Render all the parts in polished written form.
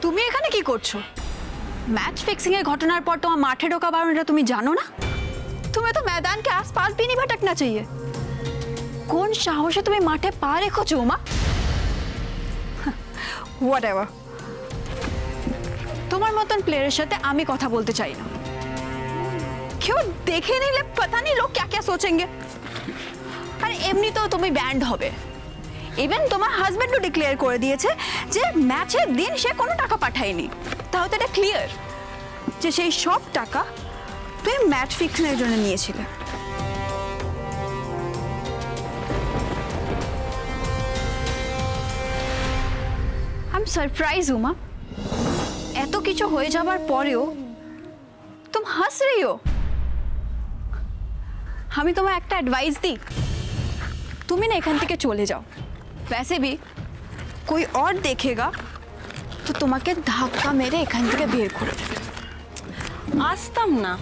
তুমি এখানে কি করছো? मैच फिक्सिंग এর ঘটনার পর তোমার মাঠে ঢোকা বারণটা তুমি জানো না? तुम्हें तो मैदान के आसपास भी नहीं भटकना चाहिए। कौन साहसे तुम्हें माठे पा রেখেছো উমা? व्हाटएवर। তোমার মতন প্লেয়ারের সাথে আমি কথা বলতে চাই না। क्यों देखे नहीं ले पता नहीं लोग क्या क्या सोचेंगे। আর এমনি তো তুমি ব্যান্ড হবে। ইভেন তোমার হাজবেন্ডও ডিক্লেয়ার করে দিয়েছে যে ম্যাচের দিন সে কোনো টাকা পাঠায়নি। তাও তো এটা ক্লিয়ার যে সেই সব টাকা তুমি ম্যাচ ফিক্সিংয়ের জন্য নিয়েছিলে। আই এম সারপ্রাইজ উমা, এত কিছু হয়ে যাবার পরেও तुम हंस रही हो। আমি তোমায় একটা অ্যাডভাইস দিই, তুমি না এখান থেকে চলে যাও। वैसे भी कोई और देखेगा तो তোমাকে ধাক্কা মেরে এখান থেকে বের করে দেবে। আসতাম না,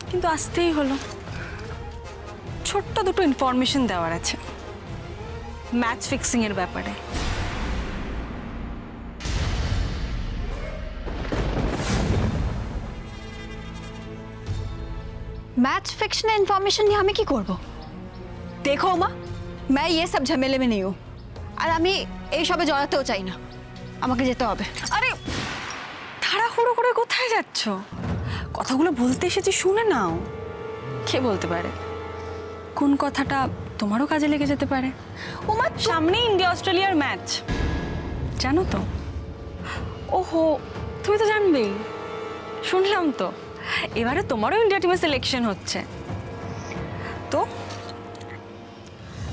কিন্তু আসতেই হলো। ছোট্ট দুটো ইনফরমেশন দেওয়ার আছে ম্যাচ ফিক্সিং এর ব্যাপারে। मैच फिक्शन इन्फॉर्मेशन নিয়ে আমি কি করব? দেখো মা, मैं ये सब झमेले में नहीं हूँ আর আমি এই সবে জড়াতেও চাই না। আমাকে যেতে হবে। আরে তাড়াহুড়ো করে কোথায় যাচ্ছ? কথাগুলো বলতে এসেছি, শুনে নাও। কে বলতে পারে কোন কথাটা তোমারও কাজে লেগে যেতে পারে। উমা সামনে ইন্ডিয়া অস্ট্রেলিয়ার ম্যাচ, জানো তো? ওহো, তুমি তো জানবেই। শুনলাম তো এবারে তোমারও ইন্ডিয়া টিমে সিলেকশন হচ্ছে। তো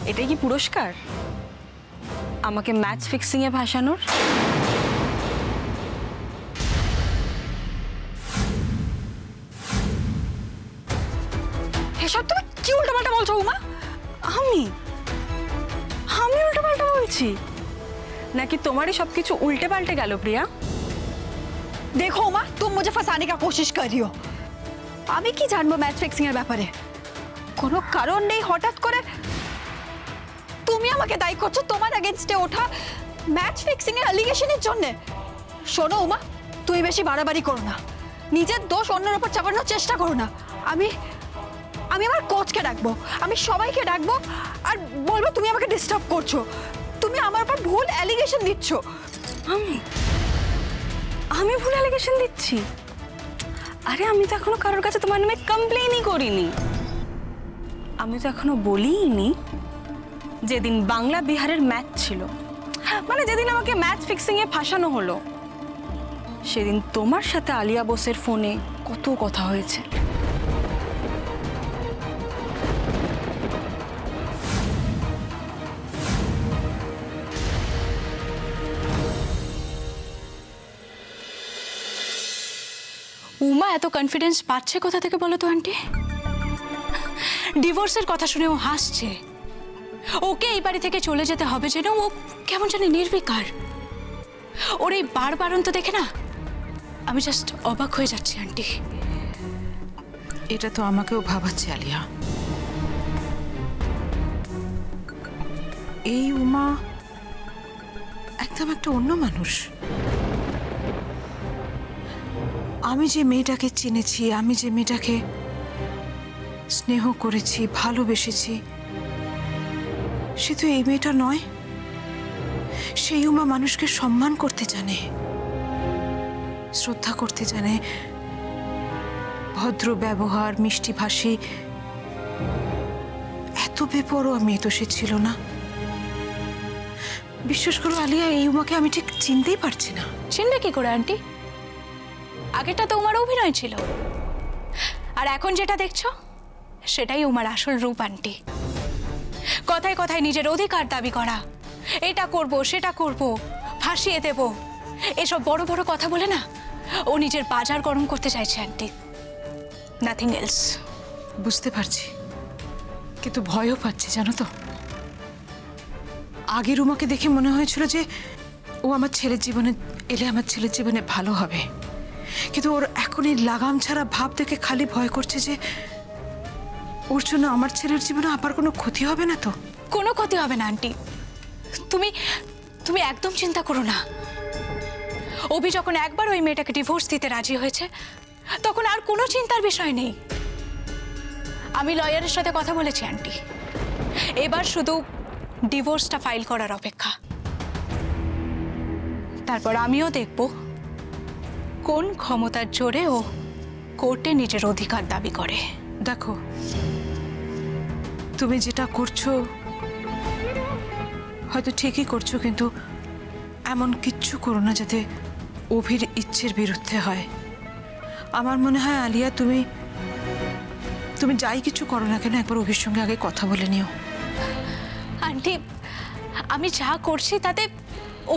এটাই কি পুরস্কার আমাকে ম্যাচ ফিক্সিং এ ভাসানোর? এসব তুমি কি উল্টাপাল্টা বলছো উমা? আমি আমি উল্টোপাল্টা বলছি নাকি তোমারই সবকিছু উল্টে পাল্টে গেল প্রিয়া? देखो उमा, तुम मुझे फंसाने का कोशिश कर रही हो। আমি কি জানবো ম্যাচ ফিক্সিং এর ব্যাপারে? কোনো কারণ নেই হঠাৎ করে তুমি আমাকে দায়ী করছো তোমার এগেইনস্টে ওঠা ম্যাচ ফিক্সিং এর অ্যালিগেশনের জন্য। শোনো উমা, তুমি বেশি বাড়াবাড়ি করো না, নিজের দোষ অন্যের উপর চাপানোর চেষ্টা করো না। আমি আমার কোচকে ডাকবো, আমি সবাইকে ডাকবো আর বলবো তুমি আমাকে ডিস্টার্ব করছো, তুমি আমার উপর ভুল অ্যালিগেশন দিচ্ছ। আমি ভুল অ্যালিগেশন দিচ্ছি? আরে আমি তো এখনো কারোর কাছে তোমার নামে কমপ্লেইনই করিনি। আমি তো এখনো বলিনি যেদিন বাংলা বিহারের ম্যাচ ছিল, মানে যেদিন আমাকে ম্যাচ ফিক্সিং এ ফাঁসানো হলো, সেদিন তোমার সাথে আলিয়া বোসের ফোনে কত কথা হয়েছে। উমা এত কনফিডেন্স পাচ্ছে কোথা থেকে বলো তো আন্টি? ডিভোর্সের কথা শুনে ও হাসছে। ওকে এই বাড়ি থেকে চলে যেতে হবে যেন ও কেমন জানি নির্বিকার। ওর এই বারবারন্ত দেখে না আমি জাস্ট অবাক হয়ে যাচ্ছি আন্টি। এটা তো আমাকেও ভাবাচ্ছে আলিয়া। এই উমা একদম একটা অন্য মানুষ। আমি যে মেয়েটাকে চিনেছি, আমি যে মেয়েটাকে স্নেহ করেছি, ভালোবেসেছি, সে তো এই মেয়েটা নয়। সেই উমা মানুষকে সম্মান করতে জানে, শ্রদ্ধা করতে জানে, ভদ্র ব্যবহার, মিষ্টি ভাষী। এত বেপরোয়া মেয়ে তো সে ছিল না। বিশ্বাস করো আলিয়া, এই উমাকে আমি ঠিক চিনতেই পারছি না। চিনবে কি করে আন্টি? আগেটা তো উমার অভিনয় ছিল, আর এখন যেটা দেখছো সেটাই উমার আসল রূপ আন্টি। কথায় কথায় নিজের অধিকার দাবি করা, এটা করব সেটা করব, ফাঁসিয়ে দেব, এসব বড় বড় কথা বলে না ও নিজের বাজার গরম করতে চাইছে আন্টি, নাথিং এলস। বুঝতে পারছি, কিন্তু ভয়ও পাচ্ছি জানো তো। আগের উমাকে দেখে মনে হয়েছিল যে ও আমার ছেলের জীবনে এলে আমার ছেলের জীবনে ভালো হবে, কিন্তু ওর এখন এই লাগাম ছাড়া ভাব দেখে খালি ভয় করছে যে ওর জন্য আমার ছেলের জীবনে আবার কোনো ক্ষতি হবে না তো। কোনো ক্ষতি হবে না আন্টি, তুমি তুমি একদম চিন্তা করো না। অভি যখন একবার ওই মেয়েটাকে ডিভোর্স দিতে রাজি হয়েছে তখন আর কোনো চিন্তার বিষয় নেই। আমি লয়ারের সাথে কথা বলেছি আন্টি, এবার শুধু ডিভোর্সটা ফাইল করার অপেক্ষা। তারপর আমিও দেখব কোন ক্ষমতার জোরে ও কোর্টে নিজের অধিকার দাবি করে। দেখো, তুমি যেটা করছো হয়তো ঠিকই করছো, কিন্তু এমন কিচ্ছু করো না যাতে অভির ইচ্ছের বিরুদ্ধে হয়। আমার মনে হয় আলিয়া, তুমি যাই কিছু করো না কেন একবার অভির সঙ্গে আগে কথা বলে নিও। আন্টি, আমি যা করছি তাতে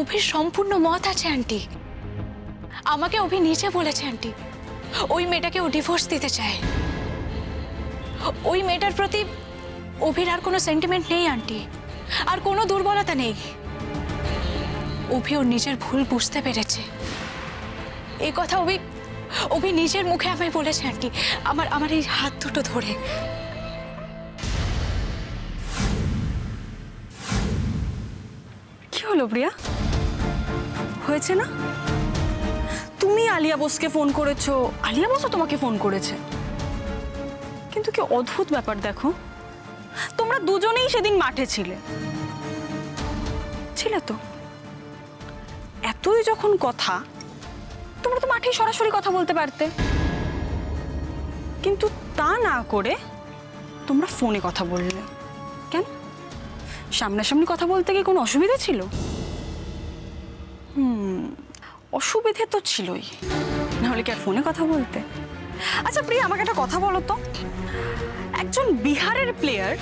অভির সম্পূর্ণ মত আছে আন্টি। আমাকে অভি নিজে বলেছে আন্টি, ওই মেয়েটাকে ও ডিভোর্স দিতে চায়। ওই মেয়েটার প্রতি অভির আর কোনো সেন্টিমেন্ট নেই আন্টি, আর কোনো দুর্বলতা নেই। অভি ওর নিজের ভুল বুঝতে পেরেছে, এই কথা অভি নিজের মুখে আমায় বলেছে আন্টি, আমার এই হাত দুটো ধরে। কি হলো প্রিয়া, হয়েছে না? তুমি আলিয়া বোসকে ফোন করেছো, আলিয়া বোসও তোমাকে ফোন করেছে। কিন্তু কি অদ্ভুত ব্যাপার দেখো, তোমরা দুজনেই সেদিন মাঠে ছিলে তো। এতই যখন কথা, তোমরা তো মাঠেই সরাসরি কথা বলতে পারতে, কিন্তু তা না করে তোমরা ফোনে কথা বললে কেন? সামনাসামনি কথা বলতে গিয়ে কোনো অসুবিধা ছিল? অসুবিধে তো ছিলই, নাহলে কি আর ফোনে কথা বলতে? আচ্ছা প্রিয়া, আমাকে একটা কথা বলো তো, একজন বিহারের প্লেয়ার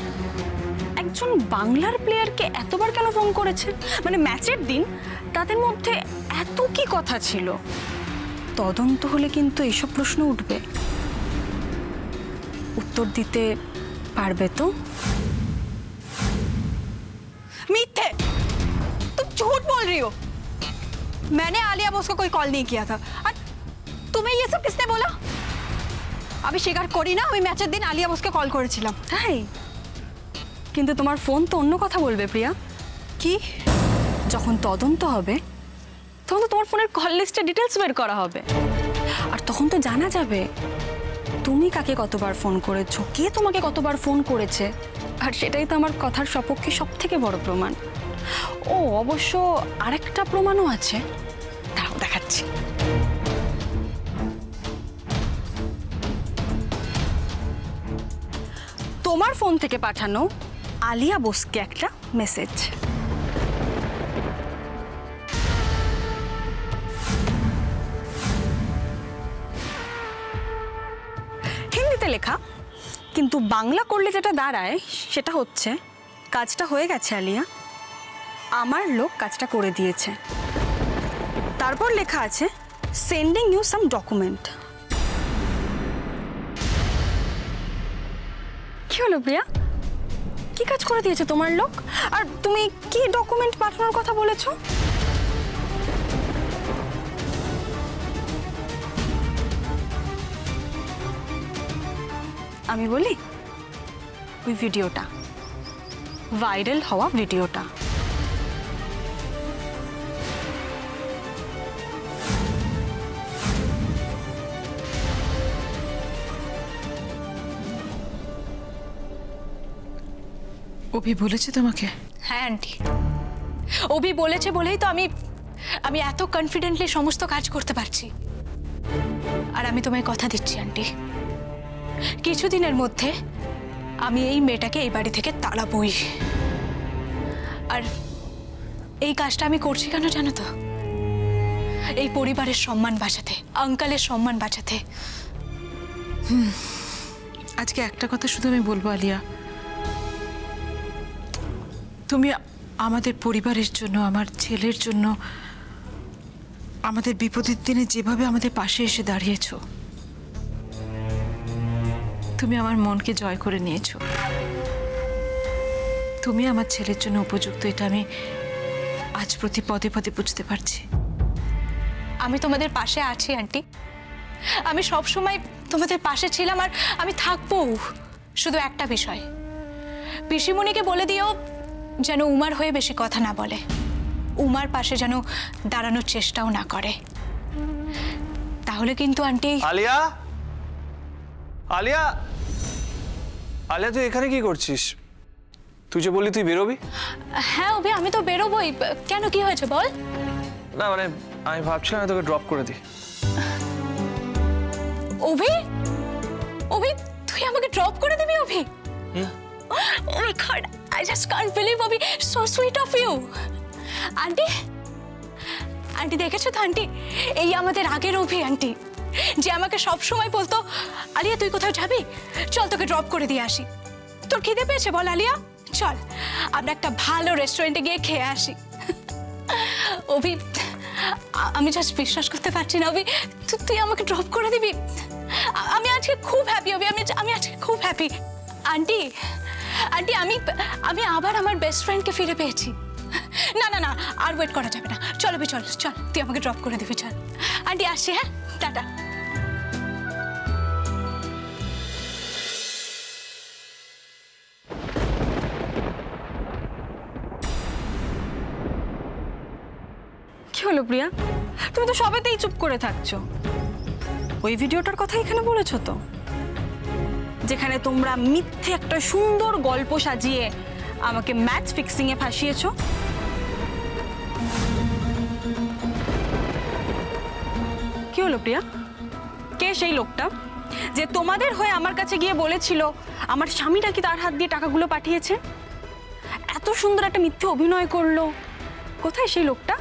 একজন বাংলার প্লেয়ারকে এতবার কেন ফোন করেছে? মানে ম্যাচের দিন তাদের মধ্যে এত কি কথা ছিল? তদন্ত হলে কিন্তু এইসব প্রশ্ন উঠবে, উত্তর দিতে পারবে তো? मिथ्ये, तुम झूठ बोल रही हो। मैंने आलिया बोस को कोई कॉल नहीं किया था। और तुम्हें ये सब किसने बोला? আমি স্বীকার করি না, আমি ম্যাচের দিন আলিয়া বোসকে কল করেছিলাম। তাই? কিন্তু তোমার ফোন তো অন্য কথা বলবে প্রিয়া। কি? যখন তদন্ত হবে তখন তো তোমার ফোনের কল লিস্টে ডিটেলস বের করা হবে, আর তখন তো জানা যাবে তুমি কাকে কতবার ফোন করেছো, কে তোমাকে কতবার ফোন করেছে। আর সেটাই তো আমার কথার সপক্ষে সব থেকে বড় প্রমাণ। ও অবশ্য আরেকটা প্রমাণও আছে, তাও দেখাচ্ছি। তোমার ফোন থেকে পাঠানো আলিয়া বোসকে একটা মেসেজ। হিন্দিতে লেখা, কিন্তু বাংলা করলে যেটা দাঁড়ায় সেটা হচ্ছে, কাজটা হয়ে গেছে আলিয়া, আমার লোক কাজটা করে দিয়েছে। তারপর লেখা আছে সেন্ডিং ইউ সাম ডকুমেন্ট। কি হলো প্রিয়া, কি কাজ করে দিয়েছে তোমার লোক? আর তুমি কি ডকুমেন্ট পাঠানোর কথা বলেছো? আমি বলি, ওই ভিডিওটা, ভাইরাল হওয়া ভিডিওটা। অভি বলেছে তোমাকে? হ্যাঁ আন্টি, অভি বলেছে বলেই তো আমি এত কনফিডেন্টলি সমস্ত কাজ করতে পারছি। আর আমি তোমায় কথা দিচ্ছি আন্টি, কিছুদিনের মধ্যে আমি এই মেয়েটাকে এই বাড়ি থেকে তাড়াবই। আর এই কাজটা আমি করছি কেন জানো তো? এই পরিবারের সম্মান বাঁচাতে, আঙ্কালের সম্মান বাঁচাতে। আজকে একটা কথা শুধু আমি বলবো আলিয়া, তুমি আমাদের পরিবারের জন্য, আমার ছেলের জন্য, আমাদের বিপদের দিনে যেভাবে আমাদের পাশে এসে দাঁড়িয়েছো, তুমি আমার মনকে জয় করে নিয়েছো। তুমি আমার ছেলের জন্য উপযুক্ত, এটা আমি আজ প্রতি পদে পদে বুঝতে পারছি। আমি তোমাদের পাশে আছি আন্টি, আমি সব সময় তোমাদের পাশে ছিলাম, আর আমি থাকবো। শুধু একটা বিষয়, পিসিমণিকে বলে দিও যেন উমার হয়ে বেশি কথা না বলে, উমার পাশে যেন দাঁড়ানোর চেষ্টাও না করে। তাহলে কিন্তু আন্টি। আলিয়া, আলিয়া, আলিয়া, তুই এখানে কি করছিস? তুই যে বললি তুই বেরোবি। হ্যাঁ অভি, আমি তো বেরোবই। কেন, কি হয়েছে বল? না মানে আমি ভাবছিলাম তোকে ড্রপ করে দিই। অভি, অভি, তুই আমাকে ড্রপ করে দিবি অভি? Oh my God, I just can't believe Abhi, so sweet of you. Aunty, aunty দেখেছো তো আন্টি, এই আমাদের আগের অভি আন্টি, যে আমাকে সব সময় বলতো আলিয়া তুই কোথাও যাবি, চল তোকে ড্রপ করে দিয়ে আসি। তোর খিদে পেয়েছে বল আলিয়া, চল আমরা একটা ভালো রেস্টুরেন্টে গিয়ে খেয়ে আসি। অভি, আমি জাস্ট বিশ্বাস করতে পারছি না অভি, তুই আমাকে ড্রপ করে দিবি। আমি আজকে খুব হ্যাপি অভি, আমি আজকে খুব হ্যাপি। আন্টি, আন্টি, আমি আবার আমার বেস্ট ফ্রেন্ডকে ফিরে পেয়েছি। না না না, আর ওয়েট করা যাবে না, চল অভি, চল চল, তুই আমাকে ড্রপ করে দিবি, চল। আন্টি আসছি, হ্যাঁ, টাটা। কি হলো প্রিয়া, তুমি তো সবেতেই চুপ করে থাকছো। ওই ভিডিওটার কথা এখানে বলেছো তো, যেখানে তোমরা মিথ্যে একটা সুন্দর গল্প সাজিয়ে আমাকে ম্যাচ ফিক্সিং এ ফাঁসিয়েছো। কি হলো প্রিয়া, কে সেই লোকটা যে তোমাদের হয়ে আমার কাছে গিয়ে বলেছিল আমার স্বামী নাকি তার হাত দিয়ে টাকাগুলো পাঠিয়েছে? এত সুন্দর একটা মিথ্যে অভিনয় করলো, কোথায় সেই লোকটা?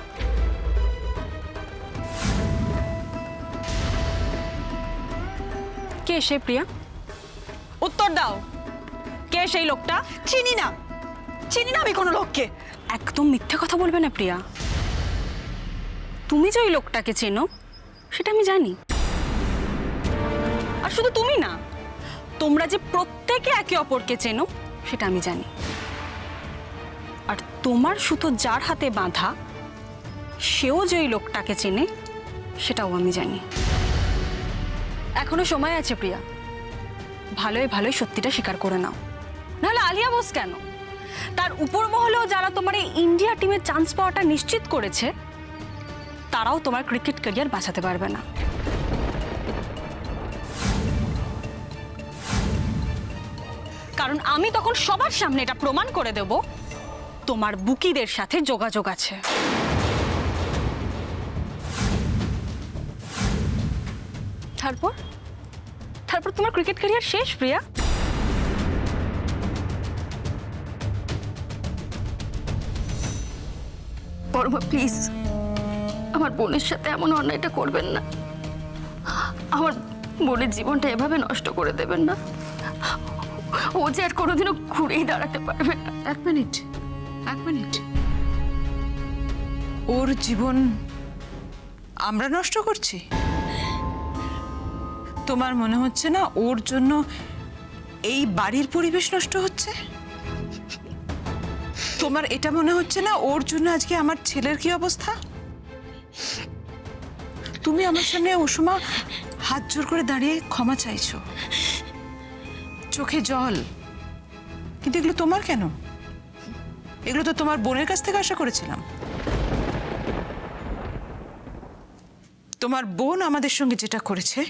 কে সে প্রিয়া, উত্তর দাও, কে সেই লোকটা? চিনি না, চিনি না আমি কোনো লোককে। একদম মিথ্যে কথা বলবে না প্রিয়া, তুমি যে ওই লোকটাকে চেনো সেটা আমি জানি। আর শুধু তুমি না, তোমরা যে প্রত্যেকে একে অপরকে চেনো সেটা আমি জানি। আর তোমার সুতো যার হাতে বাঁধা, সেও যে ওই লোকটাকে চেনে সেটাও আমি জানি। এখনো সময় আছে প্রিয়া, ভালোই ভালোই সত্যিটা স্বীকার করে নাও, নাহলে আলিয়া বোস কেন, তার উপর মহলেও যারা তোমার এই ইন্ডিয়া টিমে চান্স পাওয়াটা নিশ্চিত করেছে, তারাও তোমার ক্রিকেট ক্যারিয়ার বাঁচাতে পারবে না। কারণ আমি তখন সবার সামনে এটা প্রমাণ করে দেব তোমার বুকিদের সাথে যোগাযোগ আছে। তারপর তারপর তোমার ক্রিকেট ক্যারিয়ার শেষ প্রিয়া। বড়মা প্লিজ আমার বোনের সাথে এমন অন্যায়টা করবেন না, আমার বোনের জীবনটা এভাবে নষ্ট করে দেবেন না। ও যে আর কোনোদিনও ঘুরেই দাঁড়াতে পারবে না। এক মিনিট, এক মিনিট, ওর জীবন আমরা নষ্ট করছি? তোমার মনে হচ্ছে না ওর জন্য এই বাড়ির পরিবেশ নষ্ট হচ্ছে? তোমার এটা মনে হচ্ছে না ওর জন্য আজকে আমার ছেলের কি অবস্থা? তুমি আমার সামনে ও সময় হাত জোর করে দাঁড়িয়ে ক্ষমা চাইছো, চোখে জল, কিন্তু এগুলো তোমার কেন? এগুলো তো তোমার বোনের কাছ থেকে আশা করেছিলাম। তোমার বোন আমাদের সঙ্গে যেটা করেছে,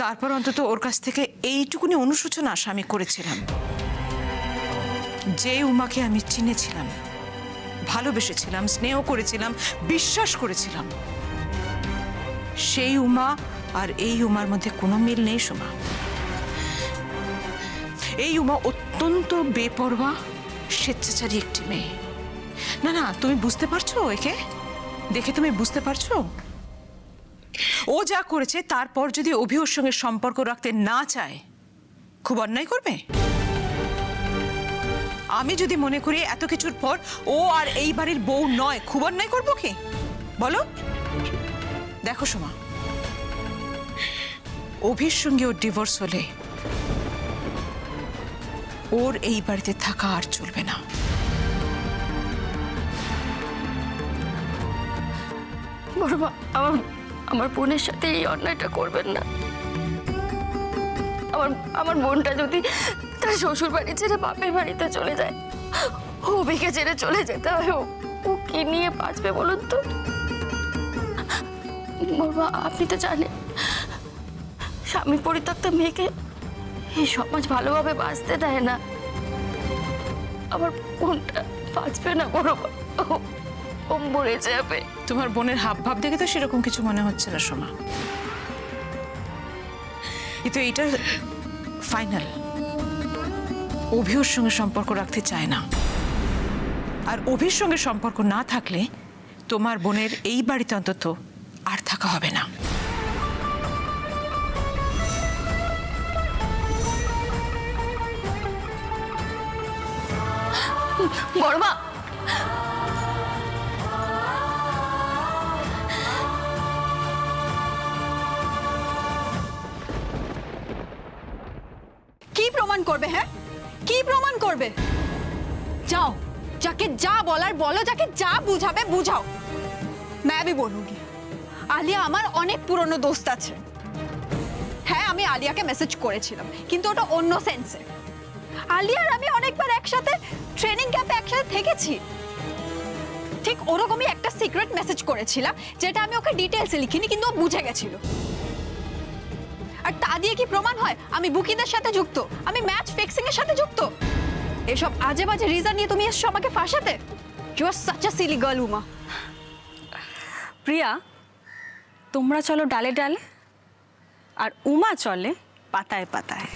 তারপর অন্তত ওর কাছ থেকে এইটুকুনি অনুশোচনা আশা আমি করেছিলাম। যে উমাকে আমি চিনেছিলাম, ভালোবেসেছিলাম, স্নেহ করেছিলাম, বিশ্বাস করেছিলাম, সেই উমা আর এই উমার মধ্যে কোনো মিল নেই সোমা। এই উমা অত্যন্ত বেপরোয়া, স্বেচ্ছাচারী একটি মেয়ে। না না, তুমি বুঝতে পারছো? একে দেখে তুমি বুঝতে পারছো ও যা করেছে? তারপর যদি অভি ওর সঙ্গে সম্পর্ক রাখতে না চায়, খুব অন্যায় করবে। আমি যদি মনে করি এত কিছুর পর ও আর এই বাড়ির বউ নয়, খুব অন্যায় করবো কি বলো? দেখো সোমা, অভির সঙ্গে ওর ডিভোর্স হলে ওর এই বাড়িতে থাকা আর চলবে না। বড়মা আমার বোনের সাথে এই অন্যায়টা করবেন না। আমার বোনটা যদি তার শ্বশুর বাড়ি ছেড়ে বাপের বাড়িতে চলে যায়, অভিকে ছেড়ে চলে যেতে হয়, ও কি নিয়ে বাঁচবে বলুন তো? বাবা আপনি তো জানেন স্বামী পরিত্যক্ত মেয়েকে এই সমাজ ভালোভাবে বাঁচতে দেয় না। আমার বোনটা বাঁচবে না বড়, ও মরে যাবে। তোমার বোনের হাব ভাব দেখে তো সেরকম কিছু মনে হচ্ছে না সোমা। কিন্তু এটা ফাইনাল, অভির সঙ্গে সম্পর্ক রাখতে চায় না। আর অভির সঙ্গে সম্পর্ক না থাকলে তোমার বোনের এই বাড়িতে অন্তত আর থাকা হবে না। বড়মা, কি প্রমাণ করবে? হ্যাঁ, কি প্রমাণ করবে? যাও, যাকে যা বলার বলো, যাকে যা বুঝাবে বুঝাও। मैं भी बोलूंगी, আলিয়া আমার অনেক পুরনো দোস্ত আছে। হ্যাঁ, আমি আলিয়াকে মেসেজ করেছিলাম, কিন্তু ওটা অন্য সেন্সে। আলিয়া আর আমি অনেকবার একসাথে ট্রেনিং ক্যাম্পে একসাথে থেকেছি। ঠিক ওরকমই একটা সিক্রেট মেসেজ করেছিলাম, যেটা আমি ওকে ডিটেলসে লিখিনি, কিন্তু ও বুঝে গেছিল। আর তা দিয়ে কি প্রমাণ হয় আমি বুকিদের সাথে যুক্ত, আমি ম্যাচ ফিক্সিং এর সাথে যুক্ত? এসব আজে বাজে রিজন নিয়ে তুমি এসছো আমাকে ফাঁসাতে। You are such a silly girl Uma. Priya, তোমরা চলো ডালে ডালে, আর উমা চলে পাতায় পাতায়।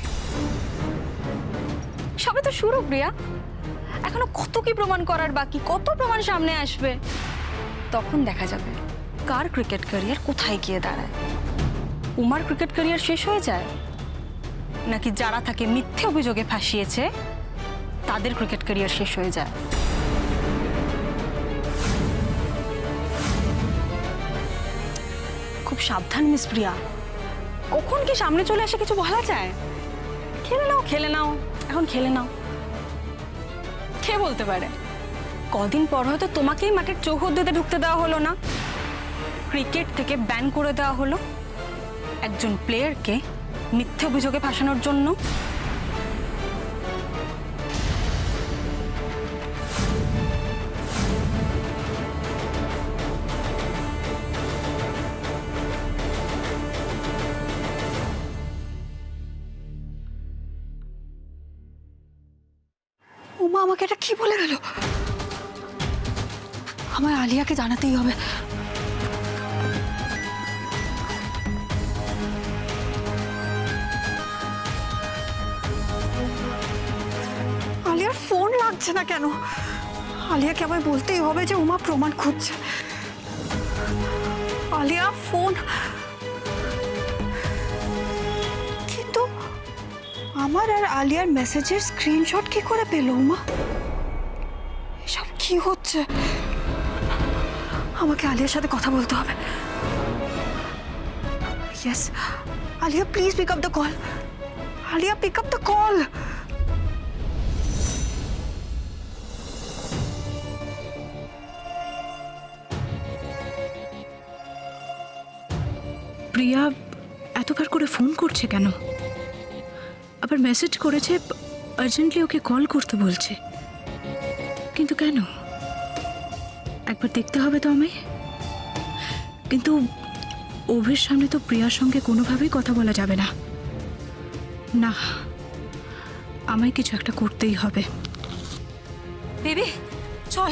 সবে তো শুরু প্রিয়া, এখনো কত কি প্রমাণ করার বাকি, কত প্রমাণ সামনে আসবে। তখন দেখা যাবে কার ক্রিকেট ক্যারিয়ার কোথায় গিয়ে দাঁড়ায়। উমার ক্রিকেট ক্যারিয়ার শেষ হয়ে যায়, নাকি যারা তাকে মিথ্যে অভিযোগে ফাঁসিয়েছে তাদের ক্রিকেট ক্যারিয়ার শেষ হয়ে যায়। খুব সাবধান মিস প্রিয়া, কখন কি সামনে চলে আসে কিছু বলা যায়। খেলে নাও, খেলে নাও, এখন খেলে নাও। কে বলতে পারে কদিন পর হয়তো তোমাকেই মাঠের চৌহদ্দিতে ঢুকতে দেওয়া হলো না, ক্রিকেট থেকে ব্যান করে দেওয়া হলো একজন প্লেয়ারকে মিথ্যে অভিযোগে ফাঁসানোর জন্য। উমা আমাকে এটা কি বলে গেল? আমার আলিয়াকে জানাতেই হবে। আলিয়ার ফোন লাগছে না কেন? আলিয়াকে আমায় বলতেই হবে যে উমা প্রমাণ খুঁজছে। আলিয়া ফোন, কিন্তু আমার আর আলিয়ার মেসেজের স্ক্রিনশট কি করে পেল উমা? এসব কি হচ্ছে? আমাকে আলিয়ার সাথে কথা বলতে হবে। Yes, Alia please pick up the call. Alia pick up the call. Priya এতবার করে ফোন করছে কেন? আবার মেসেজ করেছে আর্জেন্টলি ওকে কল করতে বলছে, কিন্তু কেন? একবার দেখতে হবে তো আমায়। কিন্তু অভির সামনে তো প্রিয়ার সঙ্গে কোনোভাবেই কথা বলা যাবে না। না, আমায় কিছু একটা করতেই হবে। বেবি চল,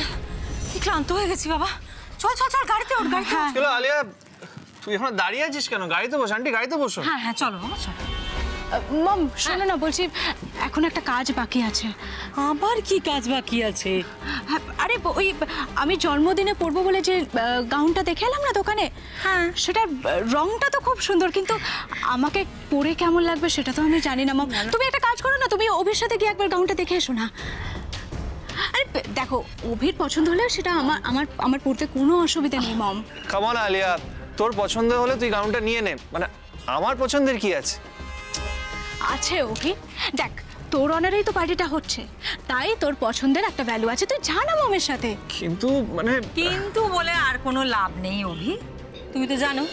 কি ক্লান্ত হয়ে গেছি বাবা। চল চল চল, গাড়িতে ওঠ, গাড়িতে ওঠ। চলো আলিয়া, তুই এখন দাঁড়িয়ে আছিস কেন? গাড়িতে বস, আন্টি গাড়িতে বসো। হ্যাঁ হ্যাঁ চলো বাবা চলো। মম শোনো না, বলছি এখন একটা কাজ বাকি আছে। আবার কি কাজ বাকি আছে? হ্যাঁ, আরে ওই আমি জন্মদিনে পরবো বলে যে গাউনটা দেখে এলাম না দোকানে, হ্যাঁ সেটার রংটা তো খুব সুন্দর, কিন্তু আমাকে পরে কেমন লাগবে সেটা তো আমি জানি না। মম, তুমি একটা কাজ করো না, তুমি অভির সাথে গিয়ে একবার গাউনটা দেখে এসো না। আরে দেখো, অভির পছন্দ হলে সেটা আমার আমার আমার পরতে কোনো অসুবিধা নেই মম। কাম অন আলিয়া, তোর পছন্দ হলে তুই গাউনটা নিয়ে নে, মানে আমার পছন্দের কি আছে? আছে অভি, দেখ তোর অনারেই তো পার্টিটা হচ্ছে, তাই তোর পছন্দের একটা ভ্যালু আছে, তুই যা না মমের সাথে। কিন্তু মানে কিন্তু বলে আর কোনো লাভ নেই অভি, তুমি তো জানো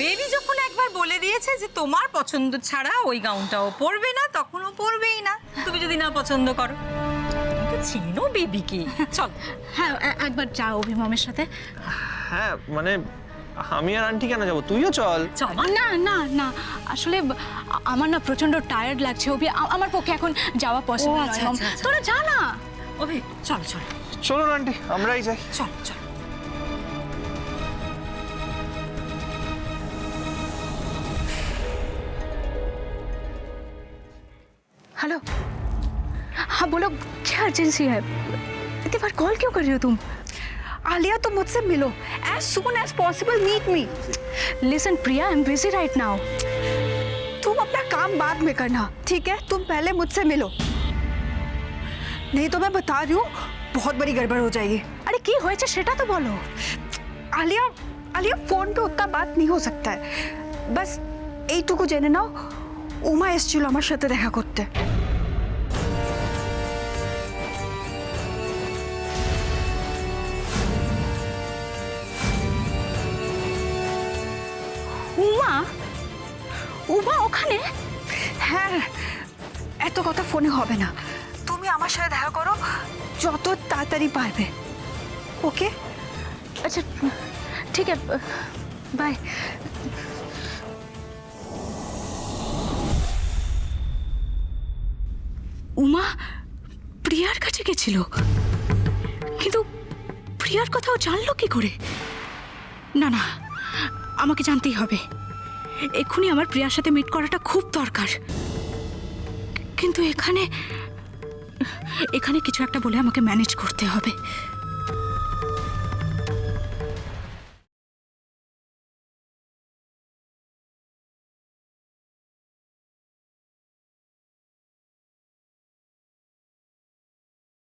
বেবি যখন একবার বলে দিয়েছে যে তোমার পছন্দ ছাড়া ওই গাউনটাও পরবে না, তখন ও পরবেই না, তুমি যদি না পছন্দ করো। তো চিনো বেবিকে, চল। হ্যাঁ একবার যা অভি মমের সাথে। হ্যাঁ মানে আমি আর আন্টি কেন যাবো, তুইও চল। চল না না না আসলে আমার না প্রচন্ড টায়ার্ড লাগছে অভি, আমার পক্ষে এখন যাওয়া পসিবল আচ্ছা, নয়। আচ্ছা, আচ্ছা। তোরা যা না। অভি চল চল চলো না আন্টি, আমরাই যাই। চল চল। हेलो हाँ बोलो, क्या अर्जेंसी है? इतनी बार कॉल क्यों कर रही हो तुम? आलिया तुम मुझसे मिलो as soon as possible, meet me. Listen Priya, I am busy right now. तुम अपना काम बाद में करना, ठीक है? तुम पहले मुझसे मिलो, नहीं तो मैं बता रही हूँ बहुत बड़ी गड़बड़ हो जाएगी। अरे की হয়েছে সেটা তো বলো। आलिया आलिया फोन पे उतना बात नहीं हो सकता है, बस এইটুকু জেনে নাও উমা এসেছিল আমার সাথে দেখা করতে। উমা? উমা ওখানে? হ্যাঁ, এত কথা ফোনে হবে না, তুমি আমার সাথে দেখা করো যত তাড়াতাড়ি পারবে, ওকে? अच्छा ठीक है, बाय। উমা প্রিয়ার কাছে গেছিল, কিন্তু প্রিয়ার কথাও জানলো কি করে? না না, আমাকে জানতেই হবে, এক্ষুনি আমার প্রিয়ার সাথে মিট করাটা খুব দরকার। কিন্তু এখানে এখানে কিছু একটা বলে আমাকে ম্যানেজ করতে হবে।